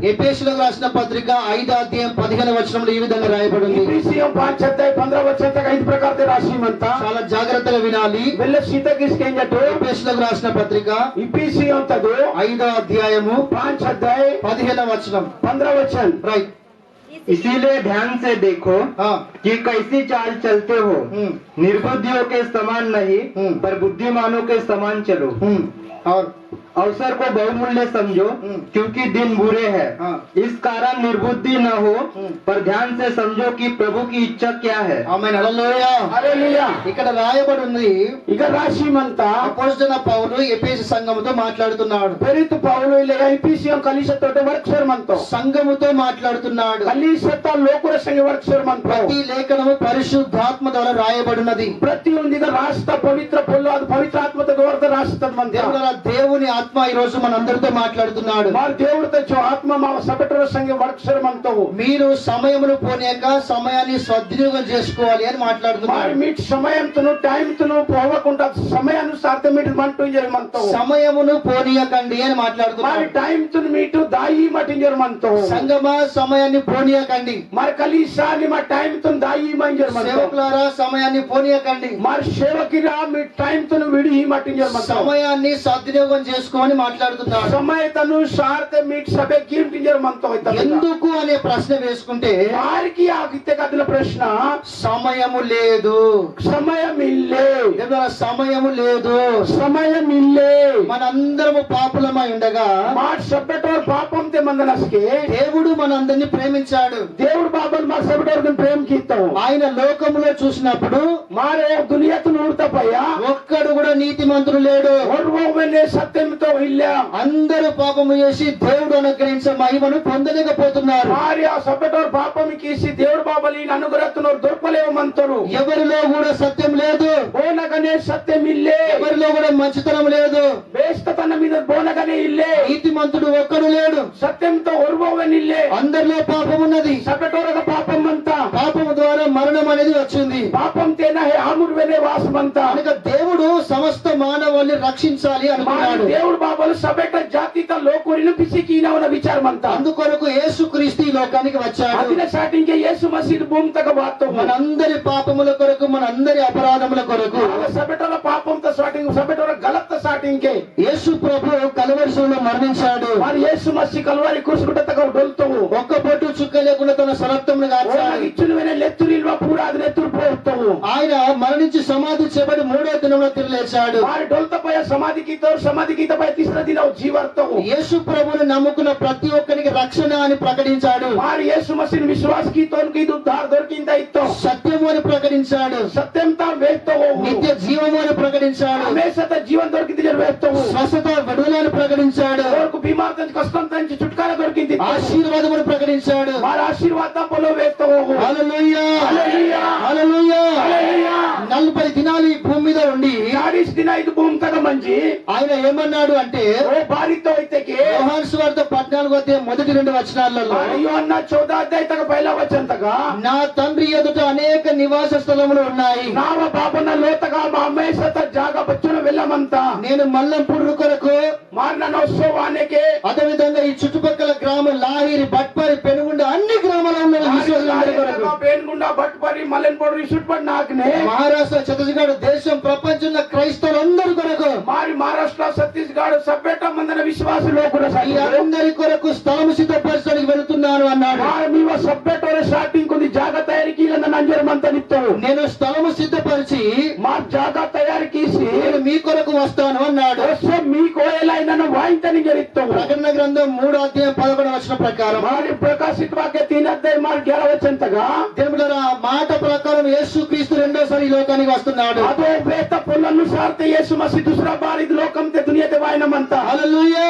ఎఫెసీయులకు రాసిన పత్రిక 5వ అధ్యాయం 15వ వచనంలో ఈ విధంగా రాయబడింది. इफिसियों 5 अध्याय 15 वचन तक 5 प्रकार से राशि मनता చాలా జాగ్రత్తగా వినాలి. వెళ్ళ సీతకి స్కేంజటు ఎఫెసీయులకు రాసిన పత్రిక इफिसियों तदो 5వ అధ్యాయము 5 अध्याय 15వ వచనం. 15 वचन రైట్. इसीलिए ध्यान से देखो कि कैसी चाल चलते हो, निर्बुद्धियों के समान नहीं पर बुद्धिमानों के समान चलो, और अवसर को बहुमूल्य समझो क्योंकि दिन बुरे हैं। इस कारण निर्बुद्धि न हो पर ध्यान से समझो कि प्रभु की इच्छा क्या है। ఆమేన్. హల్లెలూయా. హల్లెలూయా. ఇక్కడ రాయబడి ఉంది. ఇక రాశి మంతా అపోస్తలుడైన పౌలు ఎఫెసీ సంఘముతో మాట్లాడుతున్నాడు. పెరితు పౌలు ఇలాగ ఇఫిసియోं కలిసతోటి వర్క్షర్ మంతో సంఘముతో మాట్లాడుతున్నాడు. కలిసత లోకుల సంఘ వర్క్షర్ మంతో ప్రతి లేఖనము పరిశుద్ధాత్మ ద్వారా రాయబడినది. ప్రతి ఉందిగా రాష్ట్ర పవిత్ర పొల్లు అది పవిత్రాత్మత ద్వారా రాష్ట్ర మంతా దేవుని ఆత్మ ఈ రోజు మనందరితో మాట్లాడుతున్నాడు. మరి దేవుడితో ఆత్మ మా సపటర సంఘ వర్క్షర్ మంతో మీరు సమయమును పోనీయక సమయాన్ని సద్వినియోగం చేసుకోవాలి అని మాట్లాడుతున్నారు. మరి మీ సమయంతో టైంతో పోవకుండా సమయానుసారత మీరు మంటుంజర్ మంతో సమయమును పోనీయకండి అని మాట్లాడుతున్నారు. మరి టైంతో మీటు దాయి మటింజర్ మంతో సంగమా సమయాన్ని పోనీయకండి. మరి కలిసాని మా టైంతో దాయి మంజర్ మంతో సేవకులారా సమయాన్ని పోనీయకండి. మరి సేవకిరా మీ టైంతో విడి మటింజర్ మంతో సమయాన్ని సద్వినియోగం చేసుకోమని మాట్లాడుతున్నారు. సమయతనుసారత మీ సభ కింటింజర్ మంతో ఎందుకు అనే ప్రశ్న వేసుకుంటే వారికి ఆ గిత్తే కదిల ప్రశ్న సమయము లేదు, సమయం ఇల్లే సమయము లేదు, సమయం ఇల్లే మనందరము పాపులమై ఉండగా మా సభ్యటోర్ పాపం తే మందనస్కే దేవుడు మనందరిని ప్రేమించాడు. దేవుడు బాబల్ మా సభ్యటోర్ ప్రేమ కీతాం ఆయన లోకములో చూసినప్పుడు మారే దునియాతో నూడతపయ్యా ఒక్కడు కూడా నీతిమంతుడు లేడు. ఒర్వోవెనే సత్యంతో ఇల్లా అందరూ పాపము చేసి దేవుడు అనుగ్రహించే మహిమను పొందలేకపోతున్నారు. మరి ఆ సభ్యటోర్ పాపం కీసి దేవుడు బాబలి అనుగ్రహతునోర్ దొరకలేవమంతరు. ఎవరిలో కూడా సత్యం లేదు, బోనగనే సత్యం ఇల్లే ఎవరిలో కూడా మంచితనం లేదు, బేస్తతన మీద బోనగనే ఇల్లే నీతిమంతుడు ఒక్కడు లేడు. సత్యంతో ఒర్వోవెన్ ఇల్లే అందరిలో పాపం ఉన్నది. సభ్యటోరక పాపం అంతా పాపము ద్వారా మరణం అనేది వచ్చింది. పాపం తేనా హే ఆముర్వెనే వాసమంతా కనుక దేవుడు సమస్త మానవాళిని రక్షించాలి అనుకున్నాడు. దేవుడు బాబలు సభ్యట జాతిత లోకురిని పిసికినవన విచారమంతా అందుకొరకు యేసుక్రీస్తు ఈ లోకానికి వచ్చాడు. అదిన స్టార్టింగ్ యేసు మసీదు భూమి తక బాతో మనందరి పాపముల కొరకు, మనందరి అపరాధముల కొరకు సభ్యటల పాపంతో స్టార్టింగ్ సభ్యటల గలత స్టార్టింగ్ కే యేసు ప్రభు కలువరిలో మరణించాడు. మరి యేసు మసీ కల్వరి కుసుకుంట తక డొల్తవు ఒక్క పొట్టు చుక్క లేకుండా తన సరక్తమును గార్చాడు. ఇచ్చును వెనే లెత్తురిల్వ పూరాది నెత్తురు పోతావు. ఆయన మరణించి సమాధి చేయబడి 3వ దినంలో తిరిగి లేచాడు. మరి డొల్తపై సమాధికి తపై తీసిన దినం జీవర్తవు. యేసు ప్రభువును నమ్ముకున్న ప్రతి ఒక్కరికి రక్షణ అని ప్రకటించాడు. మరి యేసు మసీని విశ్వాసకి తోనికి ఉద్ధార దొరికింద ఇత్తం. సత్యము అని ప్రకటించాడు. సత్యంతో వేస్తావు. నిత్య జీవము అని ప్రకటించాడు. హమేషా జీవం దొరికింది వేస్తావు. స్వస్థత విడుదల అని ప్రకటించాడు. బీమార్ నుంచి కష్టం నుంచి చుట్కార దొరికింది. ఆశీర్వాదమును ప్రకటించాడు. మరి ఆశీర్వాదం పొలో వేస్తావు. హల్లెలూయా, హల్లెలూయా, హల్లెలూయా. హల్లెలూయా. 40 దినాలు ఈ భూమి మీద ఉండి 40 దిన ఇది భూమి తగ మంచి ఆయన ఏమన్నాడు అంటే ఓ భారీతో అయితేకి యోహాను సువార్త 14వ అధ్యాయం మొదటి 2 వచనాలలో అయ్యో అన్న 14 అధ్యాయ తగ పైలా వచ్చంతగా నా తండ్రి ఎదుట అనేక నివాస స్థలములు ఉన్నాయి. నావ బాబన్న లోతగా మా అమ్మేసత జాగా బచ్చున వెళ్ళమంతా నేను మల్లంపూర్ కొరకు మారిన నోత్సవానికి అదే విధంగా ఈ చుట్టుపక్కల గ్రామం లాహిరి, బట్పరి, పెనుగుండ అన్ని గ్రామాల్లో ఉన్న విశ్వాసులందరి కొరకు పేనుగుండా బట్పరి మల్లెన్పూడి రిసుట్పడి నాకునే మహారాష్ట్ర, ఛత్తీస్గఢ్ దేశం ప్రపంచంలో క్రైస్తవులందరి కొరకు మరి మహారాష్ట్ర ఛత్తీస్గఢ్ సభ్యట మందిన విశ్వాసులు కూడా ఈ అందరి కొరకు స్థలము సిద్ధపరచడానికి వెళుతున్నాను అన్నాడు. మీ సభ్యట స్టార్టింగ్ ఉంది జాగా తయారీకి నంజరమంతా నిత్తావు. నేను స్థలము సిద్ధపరిచి మా జాగా తయారీకి నేను మీ కొరకు వస్తాను అన్నాడు. మీకు ఎలా వాయించని జరుగుతావు. ప్రకటన గ్రంథం 3వ అధ్యాయం 11వ వచనం ప్రకారం మరి ప్రకాశిత వాక్య 3 అధ్యాయం మరి 11 వచ్చేంతగా దేవుడా మాట ప్రకారం యేసుక్రీస్తు రెండోసారి ఈ లోకానికి వస్తున్నాడు. అదో వేత పొల్లనుసార్ యేసు మసీ दूसरा बार इस लोकम ते दुनिया ते వాయనమంతా. హల్లెలూయా,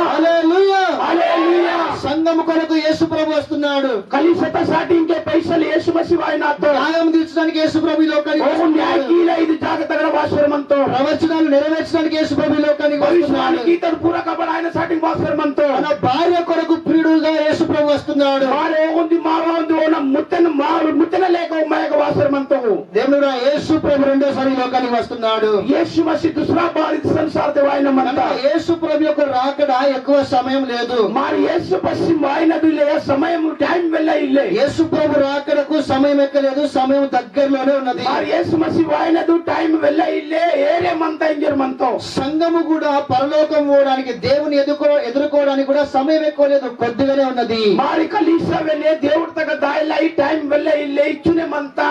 హల్లెలూయా, హల్లెలూయా. సంఘము కొరకు యేసు ప్రభు వస్తున్నాడు. కలిసత స్టార్టింగ్ కే పైసలు యేసు మసీ వాయనాతో న్యాయం తీర్చడానికి యేసు ప్రభు ఈ లోకానికి ఓ న్యాయ వస్తున్నాడు. కీల ఇది జాగతగడ వాసరమంతో ప్రవచనాలు నెరవేర్చడానికి యేసు ప్రభు ఈ లోకానికి వస్తున్నాడు. భవిష్యవాణికి తన పూర కబడ ఆయన స్టార్టింగ్ వాసరమంతో తన భార్య కొరకు ప్రియుడుగా యేసు ప్రభు వస్తున్నాడు. మారే ఉంది మావ ఉంది ఓన ముత్తన లేక ఉమ్మయక వాసరమంతో దేవుడు యేసు ప్రభు రెండోసారి ఈ లోకానికి వస్తున్నాడు. यीशु मसीह दूसरा बार इस संसार ते वायना కనుక मनता యేసు ప్రభు యొక్క రాకడ ఎక్కువ సమయం లేదు. मार यीशु पश्चिम वायना दिले समय टाइम वेला इल्ले యేసు ప్రభు రాకడకు సమయం ఎక్కలేదు, సమయం దగ్గరలోనే ఉన్నది. मार यीशु मसीह वायना दु टाइम वेला इल्ले ఏరే మంతా ఇంజర్ మంతో సంఘము కూడా పరలోకం పోవడానికి, దేవుని ఎదుర్కోవడానికి కూడా సమయం ఎక్కువ లేదు, కొద్దిగానే ఉన్నది. मारी कलीसा वेले దేవుడు తగ దాయిలా ఈ టైం వెల్ల ఇల్లే ఇచ్చునే మంతా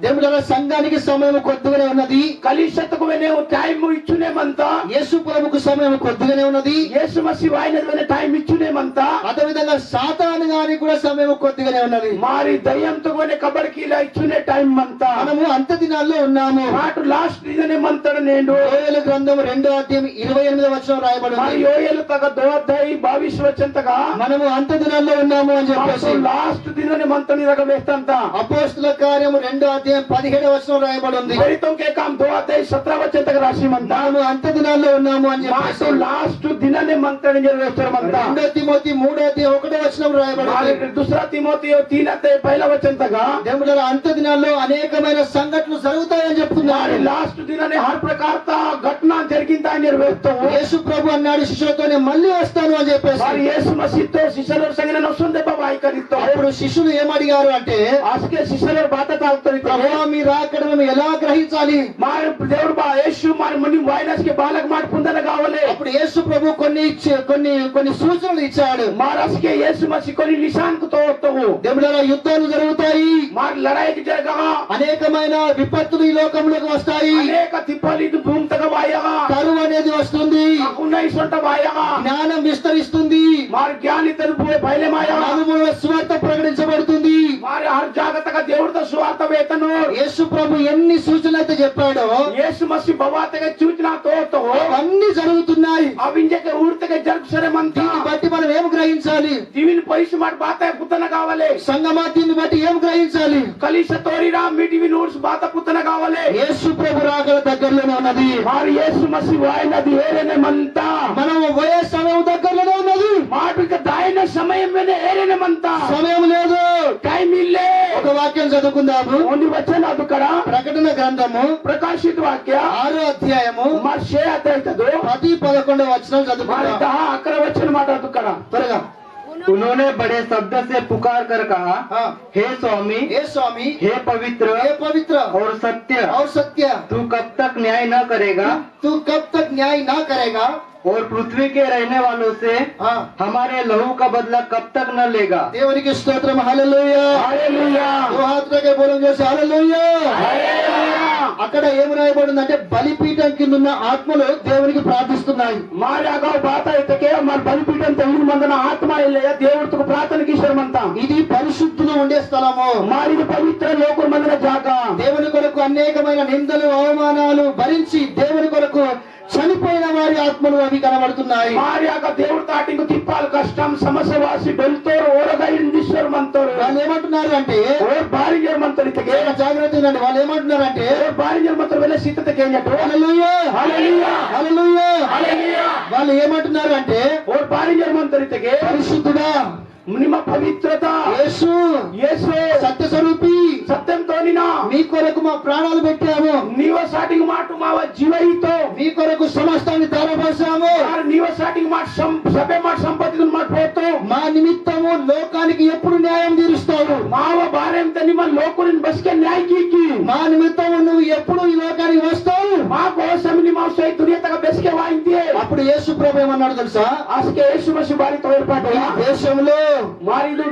దేవుడు సంఘానికి సమయం కొద్దిగానే ఉన్నది. కలీసతకు వెనే టైం ఇచ్చునే మంతా యేసు ప్రభుకు సమయం కొద్దిగానే ఉన్నది. యేసు మసీహ్ వాయిన వెనే టైం ఇచ్చునే మంతా అదే విధంగా సాతాను గారికి కూడా సమయం కొద్దిగానే ఉన్నది. మారి దయ్యంతో వెనే కబడికిలా ఇచ్చునే టైం మంతా మనము అంత దినాల్లో ఉన్నాము. నాటు లాస్ట్ ఇదనే మంతడు నేను యోయేలు గ్రంథం 2వ అధ్యాయం 28వ వచనం రాయబడి మరి ఉంది. యోయేలు తగ 2వ అధ్యాయం 22 వచనంతగా మనము అంత దినాల్లో ఉన్నాము అని చెప్పేసి లాస్ట్ దిననే మంతని దగ వేస్తంత అపోస్తల కార్యం 2వ అధ్యాయం 17వ వచనం రాయబడి ఉంది. ఫలితం కే కామ్ 2వ అధ్యాయం 17 వచనంతగా రాసి మంత మనము అంత దినాల్లో ఉన్నాము అని చెప్పేసి మాసు లాస్ట్ దిననే మంతని జరవేస్తారు మంత 2 తిమోతి 3వ అధ్యాయం 1వ వచనం రాయబడి ఉంది. మరి दूसरा తిమోతి 3 అధ్యాయం 1వ వచనంతగా దేవుడు అంత దినాల్లో అనేకమైన సంఘటనలు జరుగుతాయని చెప్తున్నారు. మరి లాస్ట్ దిననే హర్ ప్రకారత ఘటన జరిగిందని జరవేస్తాం. యేసు ప్రభు అన్నాడు శిష్యులతోనే మళ్ళీ వస్తాను అని చెప్పేసి. మరి యేసు మసీహ్తో శిష్యుల సంగన నొస్తుందే బాబా ఐకరితో అప్పుడు శిష్యులు ఏమడిగారు అంటే, ఆస్కే శిష్యుల బాత తాగుతారు ప్రభువా మీ రాకడ మేము ఎలా గ్రహించాలి? మరి దేవుడు బా యేసు మరి ముని వాయినస్కి బాలక మాట పొందన కావాలి. అప్పుడు యేసు ప్రభు కొన్ని సూచనలు ఇచ్చాడు. మహారాజ్కి యేసు మసీహ్ కొన్ని నిశాన్కు తోస్తావు. దేవుడు యుద్ధాలు జరుగుతాయి, మరి లడాయికి జరగా అనేకమైన విపత్తులు ఈ లోకంలోకి వస్తాయి, అనేక తిప్పలు ఇది భూమితగా వాయగా కరువు అనేది వస్తుంది, ఉన్నాయి సొంట వాయగా జ్ఞానం విస్తరిస్తుంది, మరి జ్ఞాని తలుపు బయలుమాయగా నలుమూలల సువార్త ప్రకటించబడుతుంది. మరి హర్ జాగ్రత్తగా దేవుడితో సువార్త వేతను యేసు ప్రభు ఎన్ని సూచనలు అయితే చెప్పాడో యేసు మసీహ్ భవాతగా చూచిన తోతో అన్ని జరుగుతున్నాయి. అవింజక ఊర్తగా జరుగుసరే మంత దీన్ని బట్టి మనం ఏం గ్రహించాలి? దీవిని పైసి మాట బాత పుత్తన కావాలి. సంగమా దీన్ని బట్టి ఏం గ్రహించాలి? కలిస తోరిరా మీటివి నూర్స్ బాత పుత్తన కావాలి. యేసు ప్రభు రాకడ దగ్గరలోనే ఉన్నది. మరి యేసు మసీహ్ వాయినది ఏరేనే మంత మనం పోయే సమయం దగ్గరలోనే ఉన్నది. మాటిక దాయిన సమయం మీద ఏరేనే మంత సమయం లేదు, టైం ఇల్లే. ఒక వాక్యం చదువుకుందాము. ఓని వచ్చన అదుకడ ప్రకటన గ్రంథము ప్రకాశిత వాక్య 6వ అధ్యాయము మరి షే అధ్యాయతదు 10-11 వచనాలు మరి చదువుకుందాం. 10 అక్కడ వచ్చిన మాట అదుకడ త్వరగా. उन्होंने बड़े शब्द से पुकार कर कहा, हाँ। हे स्वामी, हे स्वामी, हे पवित्र हे पवित्र और सत्य, और सत्य, तू कब तक न्याय न करेगा तू कब तक न्याय ना करेगा और पृथ्वी के रहने वालों से हाँ। हमारे लहू का बदला कब तक न लेगा? దేవునికి స్తోత్రం. హల్లెలూయా, హల్లెలూయా, దుహాత్రకే బోలం చేసి హల్లెలూయా. హల్లెలూయా. అక్కడ ఏం రాయబడిందంటే బలిపీఠం కింద ఉన్న ఆత్మలు దేవునికి ప్రార్థిస్తున్నాయి. మరి అగో బాత ఇతకే మరి బలిపీఠం తెలుగు మందన ఆత్మ ఇల్లయ దేవుడికి ప్రార్థనకి ఇష్టమంతా. ఇది పరిశుద్ధులు ఉండే స్థలము. మరి ఇది పవిత్ర లోకం మందన జాగా. దేవుని కొరకు అనేకమైన నిందలు అవమానాలు భరించి దేవుని కొరకు చనిపోయిన వారి ఆత్మలు అవి కనబడుతున్నాయి. మరి అగ దేవుడు తాటింగు తిప్పాలి కష్టం సమస్య వాసి బెల్తోరు ఓరగా ఇండిశ్వర్ మంతోరు. వాళ్ళు ఏమంటున్నారు అంటే, ఓర్ బారిజర్ మంతోరు ఇతకే జాగ్రత్త ఉండండి. వాళ్ళు ఏమంటున్నారు అంటే, ఓర్ బారిజర్ మంతోరు వెళ్ళే సీతకి ఏంటో హల్లెలూయా, హల్లెలూయా, హల్లెలూయా. హల్లెలూయా. వాళ్ళు ఏమంటున్నారు అంటే, ఓర్ బారిజర్ మంతోరు ఇతకే పరిశుద్ధుడా నిమ పవిత్రత యేసు, యేసు సత్య స్వరూపి, సత్యంతోనినా మీ కొరకు మా ప్రాణాలు పెట్టాము, నీవ సాటింగ్ మాట మావ జీవయితో మీ కొరకు సమస్తాన్ని ధారపోసాము, నీవ సాటింగ్ మాట సభ్య మాట సంపత్తి మాట పోతూ మా నిమిత్తము లోకానికి ఎప్పుడు న్యాయం తీరుస్తావు, మావ భార్యం నిమ లోకుని బస్కే న్యాయకి మా నిమిత్తము నువ్వు ఎప్పుడు ఈ లోకానికి వస్తావు, మా కోసం నిమ సై దునియతగా బస్కే వాయింతే. అప్పుడు యేసు ప్రభు ఏమన్నాడు తెలుసా? ఆస్కే యేసు మసి బారితో ఏర్పాటు ఈ దేశంలో, మారిదు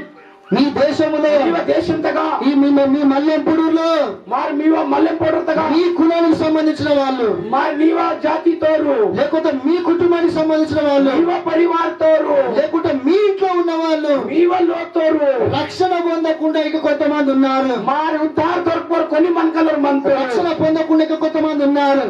మీ దేశంలో, దేశం తగా ఈ మీ మల్లెంపూడులో మరి మీవ మల్లెం పొడతగా మీ కులానికి సంబంధించిన వాళ్ళు, మరి నీవ జాతి తోరు లేకుంటే మీ కుటుంబానికి సంబంధించిన వాళ్ళు, నీవ పరివార తోరు లేకుంటే మీ ఇంట్లో ఉన్న వాళ్ళు మీవ లో తోరు రక్షణ పొందకుండా ఇక కొంతమంది ఉన్నారు. మరి ఉద్ధార దొరకరు కొన్ని మనకలరు మంత్రులు రక్షణ పొందకుండా ఇక కొంతమంది ఉన్నారు.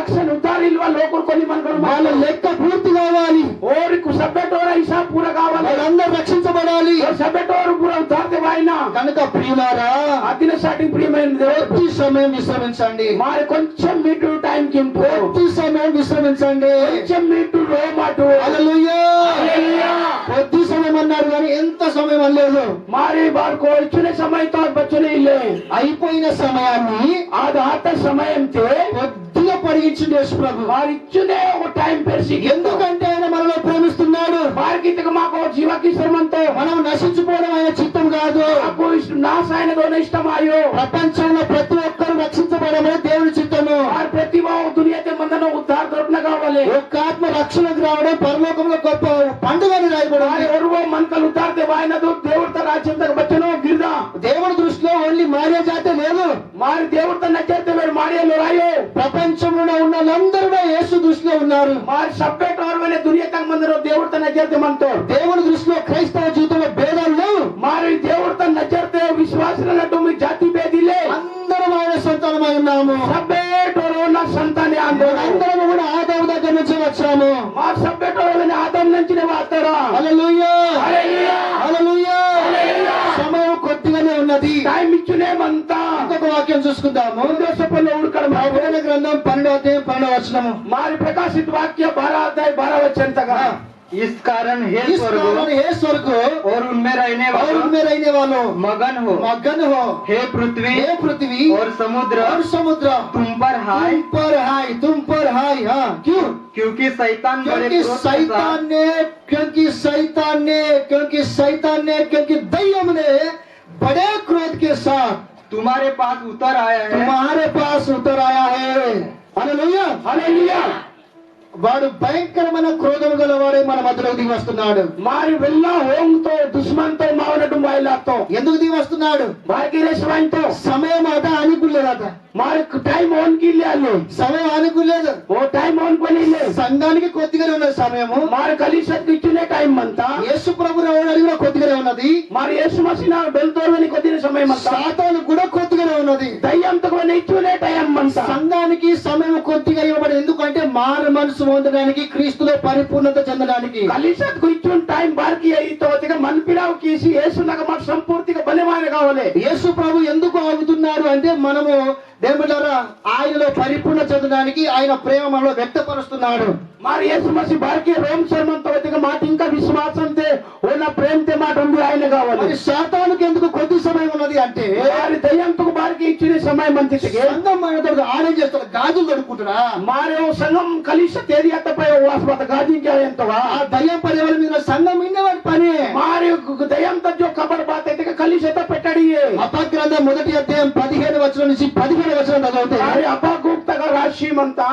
రక్షణ ఉద్ధార ఇల్వ లోకరు కొన్ని మనకలు వాళ్ళ లెక్క పూర్తి కావాలి. ఓరికి సభ్యటోర హిసాబ్ పూర కావాలి. వాళ్ళందరూ రక్షించబడాలి. సభ్యటోరు పూర ఉద్ధారతే వాయినా కనుక ప్రియులారా, అదిన స్టార్టింగ్ ప్రియమైనది కొద్ది సమయం విశ్రమించండి. మరి కొంచెం మీటు టైం కింపు కొద్ది సమయం విశ్రమించండి. కొంచెం మీటు రోమాటు హల్లెలూయా. హల్లెలూయా. కొద్ది సమయం సమయం అన్నాడు కానీ ఎంత సమయం అనలేదు. मारे बार को इतने समय तो बच्चे नहीं ले అయిపోయిన సమయాన్ని आधा समय थे కొద్దిగా పొడిగించింది యేసు ప్రభు. मार इतने वो टाइम पर ఎందుకంటే ఆయన మనలో ప్రేమిస్తున్నాడు. मार की तक माँ को जीवा की श्रमंतो మనం నశించిపోవడం ఆయన చిత్తం కాదు. आपको नाश आयन दोनों इष्टम आयो ప్రపంచంలో ప్రతి ఒక్కరు రక్షించబడమే దేవుని చిత్తము. और प्रतिभा दुनिया के मंदन उद्धार करने का वाले ఒక్క ఆత్మ రక్షణకు రావడం పరలోకంలో గొప్ప పండుగని రాయబడింది. और वो मन का उद्धार दे वायन दो देवता राज्य तक बच्चनो गिरदा దేవుడి దృష్టిలో ఓన్లీ మారియా జాతే లేదు. मार देवता नचते वे मारिया लोरायो ప్రపంచంలో ఉన్న వాళ్ళందరూ యేసు దృష్టిలో ఉన్నారు. मार सब्बेट और वाले दुनिया तक मंदिर देवता नचते मनतो దేవుడి దృష్టిలో క్రైస్తవ జీవితంలో భేదాలు లేవు. मारे देवता नचते विश्वास नटू में जाति भेदिले అందరం ఆయన సంతానమై ఉన్నాము. सब्बेट और ना संतान आंदोलन అందరం కూడా ఆదాము దగ్గర నుంచి వచ్చాము. मार सब्बेट और वाले आदम नंचने वातरा హల్లెలూయా हालेलुया హల్లెలూయా. हालेलुया సమయం కొద్దిగానే ఉన్నది. टाइम इच्छुने मनता ఇంకొక వాక్యం చూసుకుందాము. देशपल्लो उड़कर ప్రకటన గ్రంథం 12వ అధ్యాయం 12వ వచనము. मारे प्रकाशित वाक्य 12 अध्याय 12 वचन तक इस कारण हे इस स्वर्ग कारण हे स्वर्ग और उनमें रहने और वालों उनमें रहने वालों मगन हो मगन हो. हे पृथ्वी हे पृथ्वी और समुद्र और समुद्र तुम पर हाय तुम पर हाय. हाँ क्यों? क्योंकि शैतान बड़े क्योंकि क्रोध के साथ शैतान ने क्योंकि दయ్యం ने बड़े क्रोध के साथ तुम्हारे पास उतर आया है तुम्हारे पास उतर आया है. హల్లెలూయా हालेलुया వాడు భయంకరమైన క్రోధం గలవాడే మన మధ్యలో దిగి వస్తున్నాడు. मारी वेल्ला होंग तो दुश्मन तो मावनटू माइला तो ఎందుకు దిగి వస్తున్నాడు? बाकी रेशवाइन तो సమయం అట అనుకులేదట. मारे टाइम ऑन की ले आलो సమయం అనుకులేదు. वो टाइम ऑन को नहीं ले సంఘానికి కొద్దిగానే ఉన్నది సమయము. मारे कलीसत की चुने टाइम मनता యేసు ప్రభు రావడానికి కూడా కొద్దిగానే ఉన్నది. मारे यीशु मसीह ना बेलतोरवनी को दिन समय मनता సాతాను కూడా కొద్దిగానే ఉన్నది. दయ్యం तक वो नहीं चुने टाइम मनता సంఘానికి సమయం కొద్దిగా ఇవ్వబడి ఎందుకంటే మారు మనసు పొందడానికి క్రీస్తులో పరిపూర్ణత చెందడానికి. कलीसत को इच्छुन टाइम बार की आई तो तेगा मन पिराव कीसी यीशु नग मत संपूर्ति का बने माने कावले యేసు ప్రభు ఎందుకు ఆగుతున్నాడు అంటే మనము దేవులారా ఆయనలో పరిపూర్ణ చెందడానికి ఆయన ప్రేమ మనలో వ్యక్తపరుస్తున్నాడు. मारे यीशु मसीह बार की रोम शर्मन तो तेगा माट इंका विश्वासं ते वो ना प्रेम ते माट उंडी आयने कावले మరి సాతానుకి ఎందుకు కొద్ది సమయం ఉన్నది అంటే मारे दయ్యం तो बार की इच्छुने समय मनती तेगे సంఘం మనతో ఆడే చేస్తాడు, గాజులు దొరుకుతుంటా. मारे वो संगम कलीसत एरिया तपे वो वासवत गाजी क्या है तो ఆ దయ్యం పని వాళ్ళ మీద సంఘం ఇన్నవాడి పని. मारे दయ్యం तक जो खबर बात है तेगा कलीसत पेटड़ी है అపగ్రంథం 1వ అధ్యాయం 17వ వచనం నుంచి 17వ వచనం చదివితే मारे अपागुप्त का राशि मनता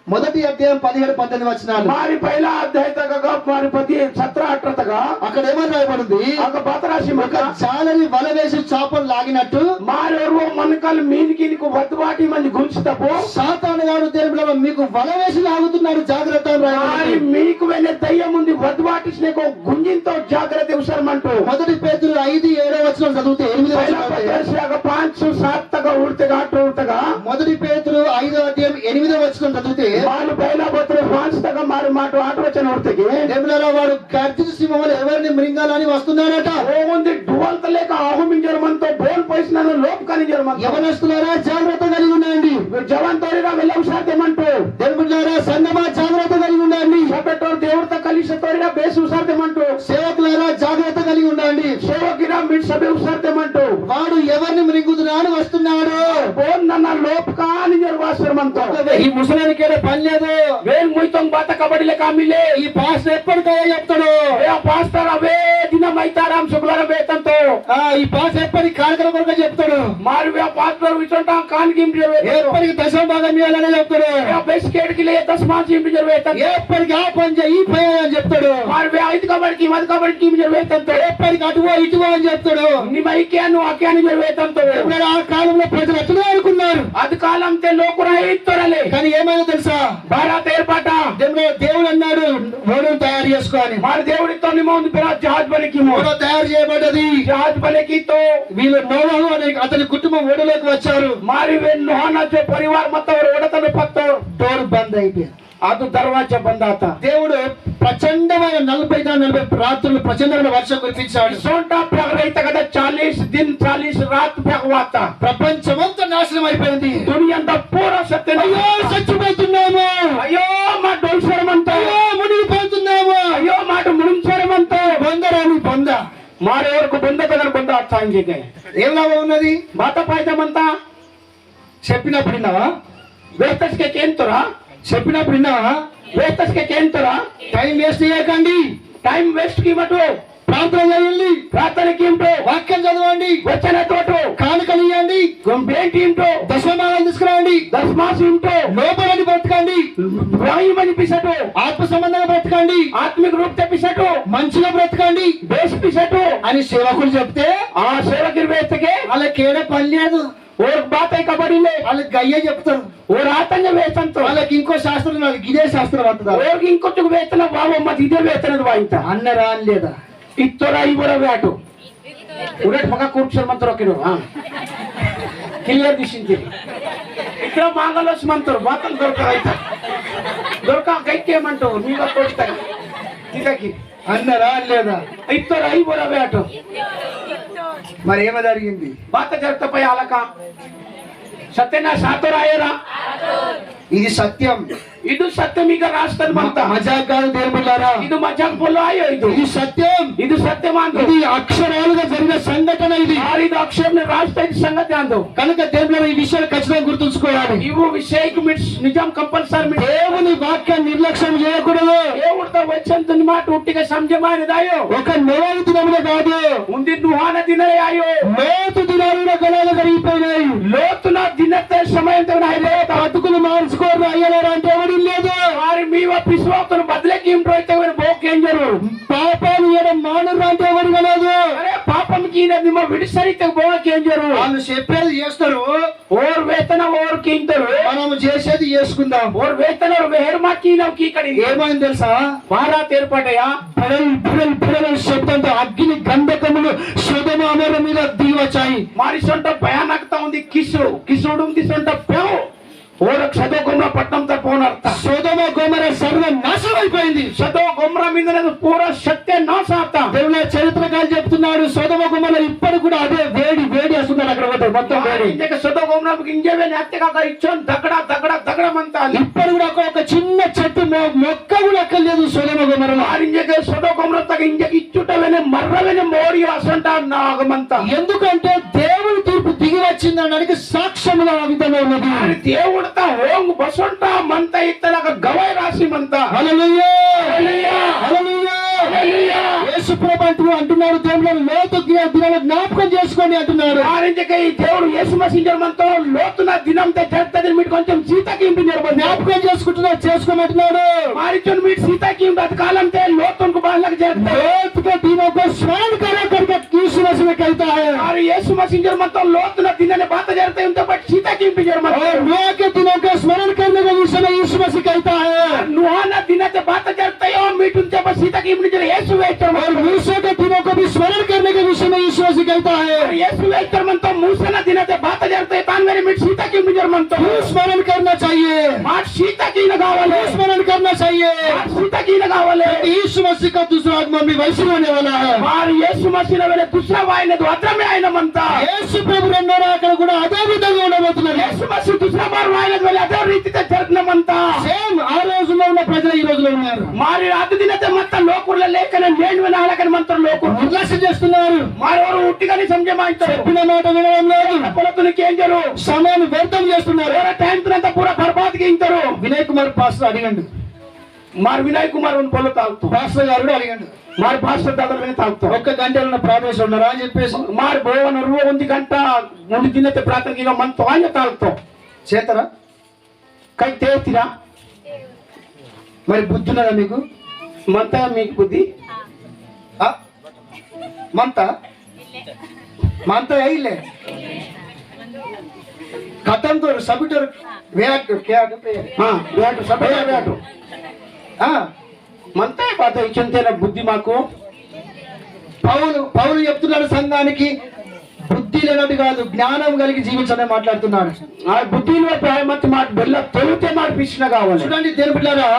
1వ అధ్యాయం 17-18 వచనాలు. मारी पहला अध्याय तक मारी पति 17-18 तक అక్కడ ఏమని రాయబడింది? अगर बात राशि ఒక मनता జాలని వల వేసి చేపలు లాగినట్టు मारे और वो मन कल मीन की को बदवाटी मन गुंजतपो సాతాను గాడు దేవుడు మీకు వల వేసి లాగుతున్నాడు, జాగ్రత్త అని मारी రాయబడింది. मीक वेने दయ్యం ఉంది बदवाटिसने को गुंजिन तो जागृत उसर मंटो 1 పేతురు 5:7 వచనం చదివితే 8వ पहला వచనం पत्र से अगर 5-7 तक उड़ते गाटो उड़तेगा 1 పేతురు 5వ అధ్యాయం 8వ వచనం చదివితే मारे पहला पत्र 5 तक मारे माटो 8 वचन उड़तेगे దేవులారా వాడు గర్జించు సింహములు ఎవరిని మృంగాలని వస్తున్నాడట. वो ఉంది డువల్ తలే का आहु मिंजर मन तो बोल पैसना लोप कानी जर मन యవనస్తులారా జాగ్రత్త కలిగి ఉండండి. जवान तोरीरा वेला उसाते मंटो దేవులారా సంగమా జాగ్రత్త కలిగి ఉండండి. सबेटोर देवर तक कली से तोरीरा बेस उसाते मंटो సేవకులారా జాగ్రత్త కలిగి ఉండండి. सेवकिरा मिट सबे उसाते मंटो వాడు ఎవరిని మృంగుతున్నా అని వస్తున్నాడు. बोल नन्ना लोप कानी जर वासर मंटो ఈ ముసలానికి ఏదో పని లేదు. वेल मुइतों बात कबड्डी ले कामिले ఈ పాస్ ఎప్పటికో చెప్తాడు. ए पास्टर अवे दिन मैताराम शुक्लार वेतन तो ఈ పాస్ ఎప్పటికి కార్యక్రమం కొరకు చెప్తాడు. मार वे पास्टर विचोटा कान गिम जर ఎప్పటికి దశమ భాగం ఇవ్వాలని చెప్తాడు. ए बेस्केट के लिए 10 मास गिम जर वेतन ఎప్పటికి ఆ పని చేయి, ఈ పని అని చెప్తాడు. मार वे आइत कबड्डी की मत कबड्डी गिम जर वेतन तो ఎప్పటికి అటువో ఇటువో అని చెప్తాడు. निमई केनु आक्यानि जर वेतन तो ఇప్పుడు ఆ కాలంలో ప్రజలు అట్లనే అనుకున్నారు. అది కాలం తే లోకురా ఇత్తరలే కానీ ఏమైనా తెలుసా? భారత ఏర్పాట దేవుడు అన్నాడు ఓడను తయారు చేసుకోవాలి. మారి దేవుడితో నిమోంది పిరా జహాజ్ బలికి ఓడ తయారు చేయబడ్డది. జహాజ్ బలికి తో వీళ్ళు నోవహు అనే అతని కుటుంబం ఓడలోకి వచ్చారు. మారి वे नोहाना जो परिवार मत और ओडतन पत्तो డోర్ బంద్ అయిపోయింది. ಅದು దర్వాజా బంద్ ఆతా దేవుడు ప్రచండమైన 40 రాత్రులు ప్రచండమైన వర్షం కురిపించాడు. సోంటా ప్రగరైత కదా 40 दिन 40 रात భగవాత ప్రపంచమంతా నాశనం అయిపోయింది. దునియంతా పూరా సత్యం అయ్యో చచ్చిపోతున్నాము, అయ్యో మా డోల్సరమంతా అయ్యో మునిగిపోతున్నాము, అయ్యో మాట మునించరమంతా వందర मारे और को बंद कदर बंद अच्छाएंगे के ఏం లాభం ఉన్నది? बात पायदा मनता చెప్పినప్పుడు విన్నావా? वेतस के केंतरा చెప్పినప్పుడు విన్నావా? वेतस के केंतरा టైం వేస్ట్ చేయకండి, टाइम वेस्ट की मटो ప్రార్థన చేయండి, प्रार्थना कीमटो వాక్యం చదవండి, वचन तोटो కానుకలు ఇవ్వండి, गंभीर टीमटो దశమానాలు తీసుకురండి, 10 मास टीमटो లోపలని బ్రతకండి, वाही मनी पिसटो ఆత్మ సంబంధంగా బ్రతకండి, आत्मिक रूप से पिसटो మంచిగా బ్రతకండి देश पिसटो అని సేవకులు చెప్తే आ सेवा की वेस्ट के వాళ్ళకి ఏడ పని లేదు. और बात है कबड्डी ले వాళ్ళకి గయ్య చెప్తారు. और आतंक वेतन तो వాళ్ళకి ఇంకో శాస్త్రం నాకు ఇదే శాస్త్రం అంటున్నారు. और इनको चुक वेतन बाबा मत इधर वेतन वाइंता అన్నరా అని లేదా? इतोरा ही बड़ा बैठो उलट पका कुर्चर मंत्र किरो हां क्लियर दिसिंती इतना मांगलोस मंत्र बातन दొరక గైకే మంటో నీగా కొడతా ఇదకి అన్నరా అని లేదా? इतोरा ही बड़ा बैठो మరి ఏమ జరిగింది? बात करता पय आला का सत्यना सातोर आयरा ఇది సత్యం, ಇದು ಸತ್ಯಮಿಗ ರಾಷ್ಟ್ರದ ಮಂತ మజాక్ కాదు దేవులారా. ಇದು ಮಜಾಕ್ ಪೊಲ್ಲ ಆಯೋ ಇದು ఇది సత్యం, ಇದು ಸತ್ಯ ಮಾಂದು ఇది అక్షరాలుగా జరిగిన సంఘటన ఇది. ಇದು ಅಕ್ಷರ ರಾಷ್ಟ್ರ ಇದು ಸಂಗತಿ ಅಂದು కనుక దేవులారా ఈ విషయాలు ఖచ్చితంగా గుర్తుంచుకోవాలి. ಇವು ವಿಷಯಕ್ಕೆ ಮಿಟ್ಸ್ ನಿಜಾಂ ಕಂಪಲ್ಸರಿ ಮಿಟ್ಸ್ దేవుని వాక్యాన్ని నిర్లక్ష్యం చేయకూడదు. దేవుడితో వచ్చేంత మాట ఉట్టిగా సంజమానిదాయో ఒక నోవాహు దినమున కాదు, ಮುಂದಿನ ನುಹಾನ ದಿನವೇ ಆಯೋ లోతు దినాలున గలాలు జరిగిపోయినాయి. లోతున దినത്തെ సమయం తగనాయిలే బతుకులు మార్చుకోరు అయ్యలారా అంటే ఎవరు లేదు. వారి మీవ పిస్వాతను బదలకి ఇంట్రోయితే బోకేం జరు పాపాలు చేయడం మానరు అంటే ఎవరు లేదు. అరే పాపంకి నిమ్మ విడిసరితే బోకేం జరు వాళ్ళు చెప్పేది చేస్తారు, ఓర్ వేతన ఓర్ కింతరు మనం చేసేది చేసుకుందాం. ఓర్ వేతన వేర్ మాకినవ్ కి కడి ఏమైంది తెలుసా? భారత్ ఏర్పడయా బుడల్ బుడల్ బుడల్ శబ్దంతో అగ్ని గంధకములు సొదొమ అమోర మీద దిగి వచ్చాయి. మారి సొంట భయానకత ఉంది కిసుడు ఉంది సొంట పెవు ఓరక్ సదో గుమ్రా పట్నం త పోనర్త సొదొమ గొమొర సర్వ నాశనం అయిపోయింది. సదో గుమ్రా మీద పూర సత్య నాశాత దేవుళ్ళ చరిత్రకారులు చెప్తున్నారు, సొదొమ గొమొర ఇప్పుడు కూడా అదే వేడి వేడి వస్తున్నారు. అక్కడ పోతే మొత్తం వేడి. ఇంజక సదో గుమ్రా ఇంజవే నత్తగా ఇచ్చోన్ దగడా దగడా దగడమంతా ఇప్పుడు కూడా ఒక చిన్న చెట్టు మొక్క కూడా అక్కడ లేదు సొదొమ గొమొరలో. ఇంజక సదో గుమ్రా తగ ఇంజక ఇచ్చుటవేనే మర్రవేనే మోడి అసంట నాగమంత ఎందుకంటే దేవుని తీర్పు దిగి వచ్చిందనడానికి సాక్ష్యముగా ఆ విధంగా ఉన్నది. దేవుడు ಹೋಂಗ್ ಬಸಂಟ ಮಂತ ಇತ್ತಲಾಗ ಗವಾಯ್ ರಾಶಿ ಮಂತ హల్లెలూయా హల్లెలూయా హల్లెలూయా. యేసు ప్రభు అంటున్నాడు, దేవుని లోతు దినాలు జ్ఞాపకం చేసుకోండి అంటున్నాడు. ఆరింజకే ఈ దేవుడు యేసు మసీజర్ మనతో లోతున దినంతే చేస్తది మీరు కొంచెం సీతకి ఇంటి నిర్బంధ జ్ఞాపకం చేసుకోమంటున్నాడు. మారిచొని మీరు సీతకి ఇంటి కాలంతే లోతునకు బాలకు చేస్తారు. లోతుగా దినకు స్మరణ करके यीशु मसीह में कहता है और यीशु मसीह जर मत लोतुना दिनने बात करते हैं तो बट सीता की इंपी जर मत और नूह के दिनों का स्मरण करने का विषय में यीशु मसीह कहता है. नूहाना दिनते बात करते हैं और मीठुन से बस सीता की इंपी जर यीशु वेचर और मूसा के दिनों को भी स्मरण करने के विषय में यीशु मसीह कहता है. और यीशु वेचर मन तो मूसा ना दिनते बात करते हैं तान मेरे मीठ सीता की इंपी जर मन तो स्मरण करना चाहिए. मार सीता की लगावले स्मरण करना चाहिए. सीता की लगावले यीशु मसीह का दूसरा आगमन भी वैसे होने वाला है. मार यीशु मसीह ने वेले दूसरा वायने तो अत्र में आयना मनता యేసు ప్రభు రెండో రాకడ కూడా అదే విధంగా ఉండబోతున్నారు. यीशु मसीह दूसरा बार वायने तो वेले अదే రీతితో జరుగునమంతా సేమ్ ఆ రోజుల్లో ఉన్న ప్రజలు ఈ రోజులో ఉన్నారు. మారి రాత్రి దినతే మొత్తం లోకుల లేకనే నేను వినాలకని మంత్రం లోకు నిర్లక్ష్యం చేస్తున్నారు. మారెవరు ఉట్టిగానే సంజమాయిస్తారు చెప్పిన మాట వినడం లేదు. పొలతునికి ఏం జరు సమయాన్ని వ్యర్థం చేస్తున్నారు. ఎవర టైం తునంత పూరా బర్బాద్కి ఇంతరు వినయ్ కుమార్ పాస్టర్ అడిగండు, మార్ వినయ్ కుమార్ ఉన్ పొల తాగుతూ పాస్టర్ గారు కూడా అడిగండు, మార్ పాస్టర్ దాదర్ విని తాగుతూ ఒక్క గంటలో ప్రార్థన ఉన్నారా అని చెప్పేసి మార్ భోవన రువ ఉంది గంట ముందు దినతే ప్రార్థనకి మన తోయ తాగుతూ చేతరా కై తేతిరా మరి బుద్ధి ఉన్నదా మీకు? మంత మీకు బుద్ధి మంత మంత అయిలే खत्म तो सबटर वेट क्या हां वेट सब वेट हां మంతే బాత ఇచ్చంతేన బుద్ధి మాకు పౌలు చెప్తున్నాడు సంఘానికి బుద్ధి లేనట్టు కాదు జ్ఞానం కలిగి జీవించాలని మాట్లాడుతున్నాడు. ఆ బుద్ధిలో ప్రాయమతి మాట బెల్ల తొలితే మార్పిస్తున్నా కావాలి. చూడండి దేవుని బిడ్డలారా,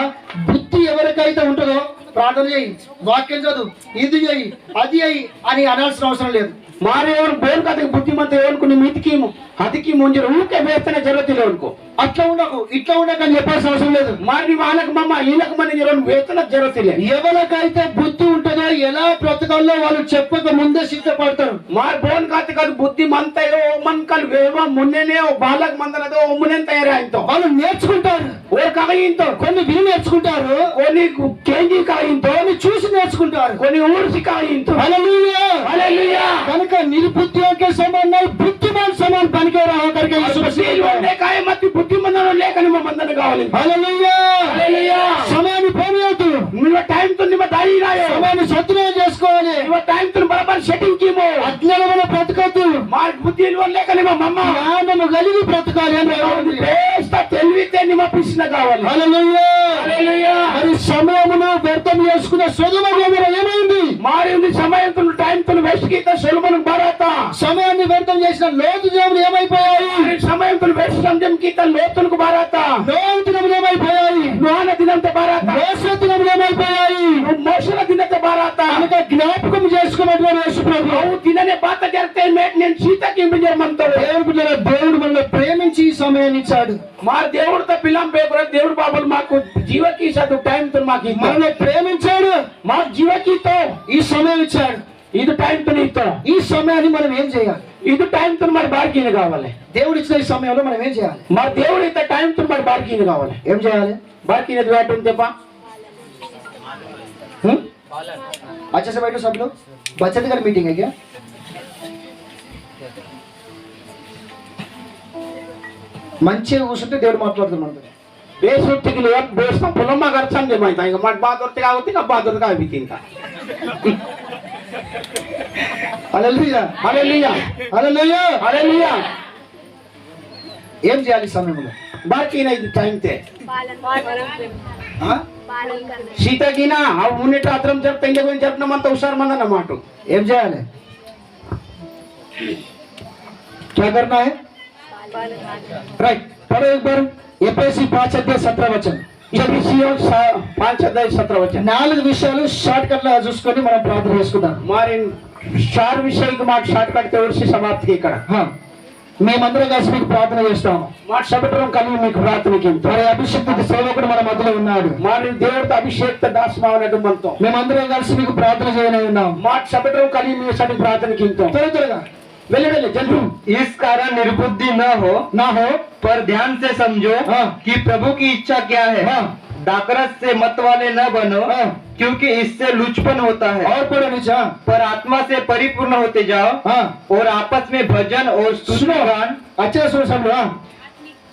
బుద్ధి ఎవరికైతే ఉంటుందో ప్రార్థన చేయి, వాక్యం చదువు, ఇది చేయి, అది అయ్యి అని అనాల్సిన అవసరం లేదు. मारे और बोल का बुद्धिमंत ఎవరుకు నీ మితికి హతికి ముంజరు ఊకే వేస్తనే జరుగుతుంది ఎవరుకు అట్లా ఉండకు ఇట్లా ఉండకని చెప్పాల్సిన అవసరం లేదు. మరి వాళ్ళకి మమ్మ వీళ్ళకి మన వేతన జరుగుతుంది. ఎవరికైతే బుద్ధి ఉంటుందో ఎలా బ్రతకాలో వాళ్ళు చెప్పక ముందే సిద్ధపడతారు. మార్ బోన్ కాదు కాదు బుద్ధి మంతయో మన కల్ వేవ మున్నేనే బాలక్ మందనదో మున్నే తయారైంతో వాళ్ళు నేర్చుకుంటారు. ఓ కగయింతో కొన్ని విని నేర్చుకుంటారు, కొన్ని కేంజీ కాయింతో కొన్ని చూసి నేర్చుకుంటారు, కొన్ని ఊర్చి కాయింతో. హల్లెలూయా హల్లెలూయా. కనుక నిర్బుద్ధియోకే సమానం బుద్ధిమాన్ సమానం పనికిరా ఒకరికి కాయ మతి బుద్ధిమందన లేకని మా మందన కావాలి. హల్లెలూయా హల్లెలూయా. సమయాన్ని పోనీయొద్దు. నువ్వు టైం తో నిమ్మ దాయి రాయో సమయాన్ని సద్వినియోగం చేసుకోవాలి. నువ్వు టైం తో బరాబర్ సెట్టింగ్ కీమో అజ్ఞానములో బ్రతకొద్దు. మా బుద్ధి లేకని మా మమ్మ జ్ఞానము కలిగి బ్రతకాలి అని బేస్త తెలివితే నిమ్మ ప్రశ్న కావాలి. హల్లెలూయా. హల్లెలూయా. మరి సమయమును వ్యర్థం చేసుకునే సొలొమోను ఏమైంది? మారింది సమయంతో టైం తో వేస్ట్ గీత సొలొమోను భారత సమయాన్ని వ్యర్థం చేసిన లోతు దేవుడు ఏమైపోయాయి? సమయంతో వేస్ట్ సంజం గీత లోతులకు భారత నోహు దినములు ఏమైపోయాయి? నోహన దినంత భారత మోషే దినములు ఏమైపోయాయి? మోషన దినంత భారత కనుక జ్ఞాపకం చేసుకున్నటువంటి యేసు ప్రభు అవు దిననే బాత జరిగితే నేను సీతకి ఇంపిజమంటాడు. దేవుడు మనల్ని ప్రేమించి ఈ సమయాన్ని ఇచ్చాడు. మా దేవుడితో పిల్లం పేపర్ దేవుడు బాబులు మాకు జీవకి సదు టైం తో మాకు మనల్ని ప్రేమించాడు, మా జీవకితో ఈ సమయం ఇచ్చాడు. ఇది టైం తో ఇస్తాడు. ఈ సమయాన్ని మనం ఏం చేయాలి? ఇది టైం తో మరి బార్కిన్ కావాలి. దేవుడు ఇచ్చిన ఈ సమయంలో మనం ఏం చేయాలి? మా దేవుడు ఇంత టైం తో మరి బార్కిన్ కావాలి. ఏం చేయాలి? బార్కిన్ వేట ఉంటేపా अच्छा से बैठो सब लोग. बचत कर मीटिंग है क्या? మంచిగా కూర్చుంటే దేవుడు మాట్లాడుతున్నాడు మనతో. బేసొట్టికి లేదు బేస్తాం పొలం మాకు అర్థం చేయమంటా ఇంకా మాట బాధ కాబట్టి ఇంకా బాధ కాబట్టి ఇంకా హల్లెలూయా. హల్లెలూయా. హల్లెలూయా. హల్లెలూయా. ఏం చేయాలి ఈ సమయంలో? బార్కిన్ ఇది టైం తే ఆ? సీతకినా ఆ ఉన్నట్టు అతరం చెప్తే ఇంటి గురించి చెప్పినామంత హుషారు మంది అన్నమాట. ఏం చేయాలి? क्या करना है? राइट. पढ़ो एक बार एफएसी 5:17 वचन. ఈ విషయం 5:17 వచనం. 4 విషయాలు షార్ట్ కట్ లా చూసుకొని మనం ప్రార్థన చేసుకుందాం. మరి 4 విషయాలకు మాకు షార్ట్ కట్ తోడిసి సమాప్తికి ఇక్కడ మేమందరం కలిసి మీకు ప్రార్థన చేస్తాము. మా సభటం కలిగి మీకు ప్రార్థనకి మరి అభిషేక్త సేవకుడు మన మధ్యలో ఉన్నాడు. మరి దేవుడితో అభిషేక్త దాసమావనట్టు మనతో మేమందరం కలిసి మీకు ప్రార్థన చేయనే ఉన్నాం. మా సభటం కలిగి మీ సభ ప్రార్థనకి త్వరగా వెళ్ళి జల్దీ. इस कारण निर्बुद्धि न हो पर ध्यान से समझो कि प्रभु की इच्छा क्या है. दाकरस से मत वाले न बनो क्योंकि इससे लुचपन होता है. और पढ़ो नीचे. पर आत्मा से परिपूर्ण होते जाओ और आपस में भजन और स्तुति गान. अच्छा सुनो सब लोग.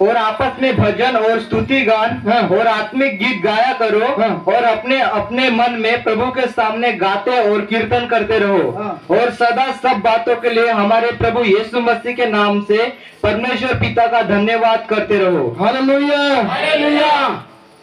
और आपस में भजन और स्तुति गान और आत्मिक गीत गाया करो और अपने अपने मन में प्रभु के सामने गाते और कीर्तन करते रहो और सदा सब बातों के लिए हमारे प्रभु यीशु मसीह के नाम से परमेश्वर पिता का धन्यवाद करते रहो. హల్లెలూయా. హల్లెలూయా.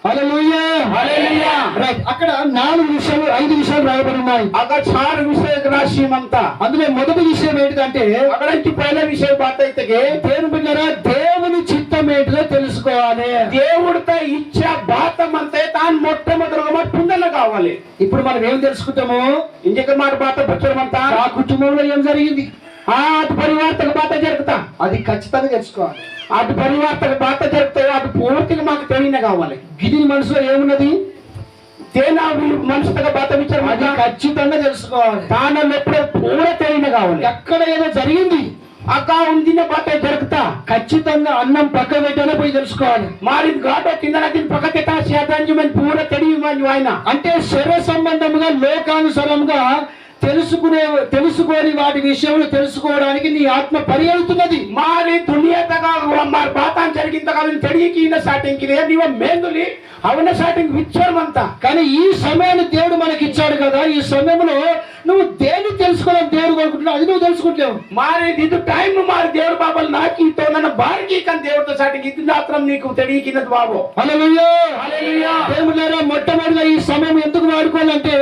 హల్లెలూయా. హల్లెలూయా. రైట్. అక్కడ 4 విషయాలు 5 విషయాలు రాయబడి ఉన్నాయి. అక్కడ 4 విషయ రాశిమంతా. అందులో మొదటి విషయం ఏంటంటే అక్కడ నుంచి పైన విషయం బాత్ అయితే దేవుని బిడ్డలారా దేవుని చిత్తం ఏంటో తెలుసుకోవాలి. దేవుడితో ఇచ్చా బాతం అంతే తాను మొట్టమొదటిగా పుందన కావాలి. ఇప్పుడు మనం ఏం తెలుసుకుంటాము? ఇంకొక మాట బాత పుచ్చమంతా ఆ కుటుంబంలో ఏం జరిగింది, అటు పరివర్తక బాత జరుగుతా అది ఖచ్చితంగా తెలుసుకోవాలి. అటు పరివర్తక బాత జరుగుతాయి అటు పూర్తిగా మాకు తెలియనే కావాలి. గిది మనసులో ఏమున్నది? తేనా మనసుగా బాత విచారం అది ఖచ్చితంగా తెలుసుకోవాలి. తాను ఎప్పుడో పూర్తి తెలియనే కావాలి. ఎక్కడ ఏదో జరిగింది అక్క ఉందిన బాత జరుగుతా ఖచ్చితంగా అన్నం పక్క పెట్టానే పోయి తెలుసుకోవాలి. మారి ఘాటో కింద పక్కతే శాతాంజమని పూర్తి తెలియమని ఆయన అంటే శరీర సంబంధముగా లోకానుసారంగా తెలుసుకొని వాటి విషయంలో తెలుసుకోవడానికి నీ ఆత్మ పరిగెడుతున్నది. మారి దునియాతగా మరి బాతాన్ జరిగింత కాదు తెలియకి స్టార్టింగ్ నీవు మేందులి అవన స్టార్టింగ్ విచ్చామంతా. కానీ ఈ సమయాన్ని దేవుడు మనకి ఇచ్చాడు కదా, ఈ సమయంలో నువ్వు దేన్ని తెలుసుకోవాలని దేవుడు కోరుకుంటున్నావు, అది నువ్వు తెలుసుకుంటావు. మారి ఇది టైం మారి దేవుడు బాబు నాకు ఇతో నన్ను బారికి కానీ దేవుడితో స్టార్టింగ్ ఇది మాత్రం నీకు తెలియకినది బాబు. హల్లెలూయా. హల్లెలూయా. దేవుడారా మొట్టమొదటిగా ఈ సమయం ఎందుకు వాడుకోవాలంటే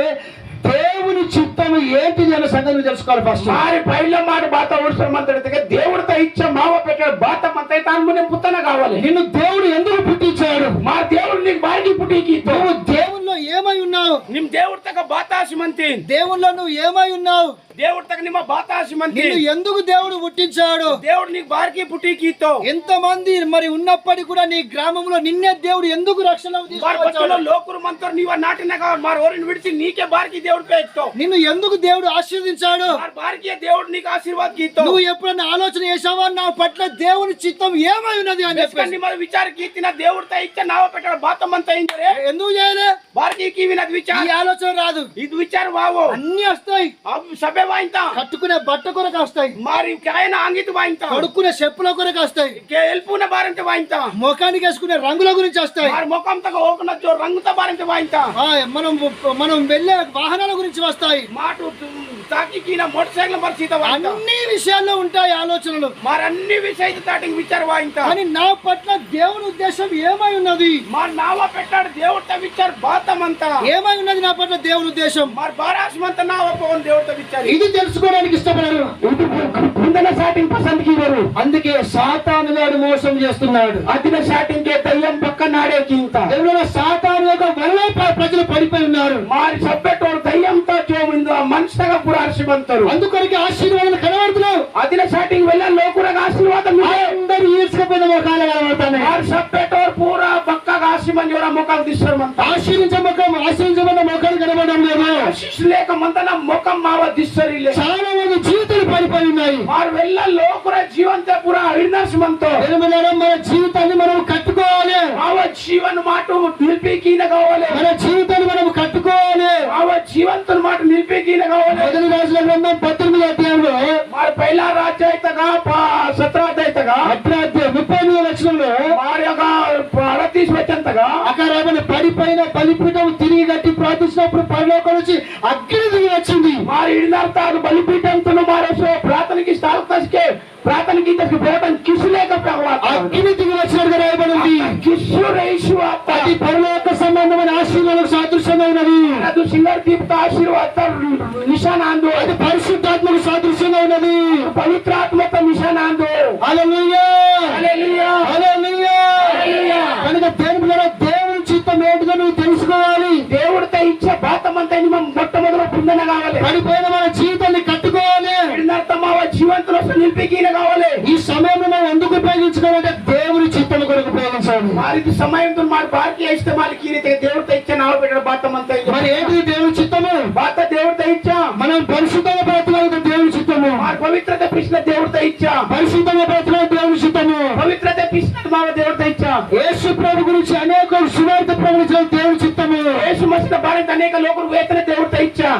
దేవుని చిత్తం ఏంటిది అనే సంగతి తెలుసుకోవాలి. ఫస్ట్ మారి పైల మాట బాత అవసరం అంతటిగా దేవుడితో ఇచ్చే మావ పెట్టాడు బాత అంతా తాను ముందు పుత్తన కావాలి. నిన్ను దేవుడు ఎందుకు పుట్టించాడు? మా దేవుడు నీకు బారికి పుట్టికి నువ్వు దేవుల్లో ఏమై ఉన్నావు? ನಿಮ್ ದೇವ್ರ ತಕ ಬಾತಾಸಿ ಮಂತೀನಿ. దేవుళ్ళో నువ్వు ఏమై ఉన్నావు? ದೇವ್ರ ತಕ ನಿಮ್ಮ ಬಾತಾಸಿ నిన్ను మంತೀನಿ. ఎందుకు దేవుడు పుట్టించాడు? దేవుడు నీకు బారికి పుట్టికితో. ఎంతమంది మరి ఉన్నప్పటికీ కూడా నీ గ్రామంలో నిన్నే దేవుడు ఎందుకు రక్షణ బార్పచ్చలో లోకురు మంతర్ నీవ నాటినగా మార్ ఓరిని విడిచి నీకే బారికి దేవుడు పేయితో. నిన్ను ఎందుకు దేవుడు ఆశీర్వదించాడు? మార్ బారికి దేవుడు నీకు ఆశీర్వాద గీతో. నువ్వు ఎప్పుడైనా ఆలోచన చేశావా నా పట్ల దేవుని చిత్తం ఏమై ఉన్నది అని చెప్పి? ನಿಮ್ಮ ವಿಚಾರ ಕೀತಿನ ದೇವ್ರ ತ ಇಚ್ಛೆ ನಾವ ಪೆಟ್ಟ ಬಾತಮ್ಮಂತ ಇಂದ್ರೆ ఎందుకు చేయలే? ಬಾರ್ಗಿ ಕಿವಿನದ್ ವಿಚಾರ ఈ ఆలోచన రాదు. ಇದು ವಿಚಾರ ವಾವು అన్ని వస్తాయి. సభೆ వాయింత కట్టుకునే బట్ట కొరకు వస్తాయి, మారి కాయన అంగిత వాయింత కడుక్కునే చెప్పుల కొరకు వస్తాయి, ఎల్పున బారంత వాయింత ముఖానికి వేసుకునే రంగుల గురించి వస్తాయి, మారి ముఖం తగ ఓకన జో రంగుత బారంత వాయింత మనం వెళ్ళే వాహనాల గురించి వస్తాయి, మాటు తాకి కిన మోటార్ సైకిల్ పరిస్థితి వాయింత. అన్ని విషయాల్లో ఉంటాయి ఆలోచనలు. మారి అన్ని విషయ తాటికి విచార వాయింత. కానీ నా పట్ల దేవుని ఉద్దేశం ఏమై ఉన్నది? మారి నావ పెట్టాడు దేవుడితో విచార బాతమంత ఏమై ఉన్నది నా పట్ల దేవుని ఉద్దేశం? మారి బారాసమంత నావ పోవన్ దేవుడితో విచార. ఇది తెలుసుకోవడానికి ఇష్టపడరు. ముందన సాటింగ్ పసంద్కి ఇవ్వరు. అందుకే సాతాను గాడు మోసం చేస్తున్నాడు. అదిన సాటింగ్ కే దయ్యం పక్క నాడే కింత దేవుడు సాతాను యొక్క వల్ల ప్రజలు పడిపోయి ఉన్నారు. మారి సబ్బెట్టోడు దయ్యంతో జోమిందో మనిషిగా పురార్షిమంతరు. అందుకొరికి ఆశీర్వాదాలు కనబడుతున్నావు. అదిన సాటింగ్ వెళ్ళ లోకురగా ఆశీర్వాదం అందరూ ఈడ్చుకపోయిన ముఖాలు కనబడుతున్నాయి. మారి సబ్బెట్టోడు పూరా పక్కగా ఆశీర్మని ఎవరా ముఖం దిశమంత ఆశీర్వించబడిన ముఖాలు కనబడడం లేదు. లేక మంతన ముఖం మావ దిశరి చాలా మంది జీవితాలు పడిపోయి ఉన్నాయి. మారు వెళ్ళ లోకుర జీవంత పురా అవినాశమంతో మన జీవితాన్ని మనం కట్టుకోవాలి. మావ జీవన మాట నిలిపికీన కావాలి. మన జీవితాన్ని మనం కట్టుకోవాలి. మావ జీవంతుల మాట నిలిపికీన కావాలి. మొదటి రాజుల గ్రంథం 18వ అధ్యాయంలో మారి పైలా రాజ్యాయితగా 17వ అధ్యాయతగా 33వ వచనంలో మారి యొక్క 38 వచ్చంతగా అక్కడ పడిపోయిన బలిపీఠం తిరిగి కట్టి ప్రార్థించినప్పుడు పరలోకం నుంచి అగ్ని దిగి వచ్చింది. మారి ఇడినారు బలిపీఠంతో మారేసో ప్రార్థనకి స్థాయికే ప్రార్థనకి పోవడం కిసులేక అగ్ని దిగి వచ్చినట్టుగా రాయబడింది. కిసు అది పరలోక సంబంధమైన ఆశీర్వాదాలకు సాదృశ్యంగా ఉన్నది. ಅದು ಸಿಂಗರ್ ದೀಪ್ತ ಆಶೀರ್ವಾದ ನಿಶಾನ ಅಂದು అది పరిశుద్ధాత్మకు సాదృశ్యంగా ఉన్నది. పవిత్రాత్మక నిశాన అందు. హల్లెలూయా హల్లెలూయా హల్లెలూయా. హల్లెలూయా. కనుక దేవుని చిత్తం ఏంటిదో నువ్వు తెలుసుకోవాలి. దేవుడితో ఇచ్చే బాతమంతా మొట్టమొదటి పుందన కావాలి. పడిపోయిన మన జీవితాన్ని కట్టుకోవాలి. మా జీవంతులు నిలిపికీన కావాలి. ఈ సమయంలో మనం ఎందుకు ఉపయోగించుకోవాలంటే దేవుని చిత్తం కొరకు ఉపయోగించాలి. వారికి సమయంతో మరి బాకి ఇస్తే వాళ్ళకి దేవుడితో ఇచ్చా నావ పెట్టడం బాతమంతా. మరి ఏంటి దేవుని చిత్తము? బాత దేవుడితో ఇచ్చా. మనం పరిశుద్ధంగా బ్రతకాలి దేవుని చిత్తము. మరి పవిత్రత పిలిచిన దేవుడితో ఇచ్చా. పరిశుద్ధంగా బ్రతకాలి దేవుని చిత్తము. పవిత్రత పిలిచిన మా దేవుడితో ఇచ్చా. యేసు ప్రభు గురించి అనేక సువార్త ప్రకటించిన దేవుని చిత్తము. యేసు మసిన భారత అనేక లోకులు వేతన దేవుడితో ఇచ్చా.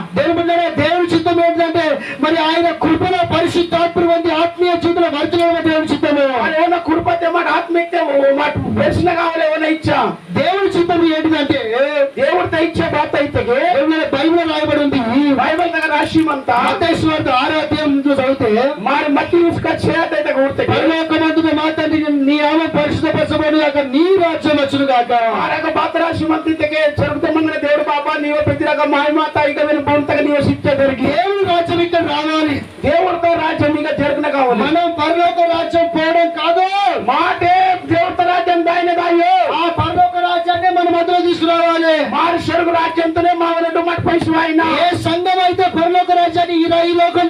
దేవుని చిత్తం ఏంటంటే మరి ఆయన కృపలో పరిశుద్ధాత్మ వంటి ఆత్మీయ జీవితంలో వర్తన దేవుని చిత్తము. ఏమన్నా కృపతే మాట ఆత్మీయత మాట దర్శన కావాలి. ఏమన్నా ఇచ్చా. దేవుని చిత్తం ఏంటిదంటే దేవుడితో ఇచ్చే బాత అయితే బైబిల్ రాయబడి ఉంది. బైబిల్ దగ్గర రాశిమంతా మత్తయి సువార్త 6వ అధ్యాయంలో చదివితే మరి మట్టి తీసుకొచ్చేదైతే కొడితే పరలోకమందున మా తండ్రి నీ నామం పరిశుద్ధపరచబడును గాక, నీ రాజ్యం వచ్చును గాక. ఆరక బాత రాశిమంతికే చెరుకుతమన్న దేవుడు బాబా నీవే ప్రతి రకం మాయమాత ఇక మీరు భూమితగా నీవే శిక్ష జరిగి దేవుని రాజ్యం ఇక్కడ రావాలి. దేవుడితో రాజ్యం ఇక జరుగున కావాలి. మనం పరలోక రాజ్యం పోవడం కాదు, మాటే దేవుడితో రాజ్యం దాయినదాయో ఆ పరలోక రాజ్యాన్ని మన మధ్యలో తీసుకురావాలి. మారు స్వర్గ రాజ్యంతోనే మా రెండు మాట పైసు ఆయన ఏ సంఘం అయితే పరలోక రాజ్యాన్ని ఈ లోకం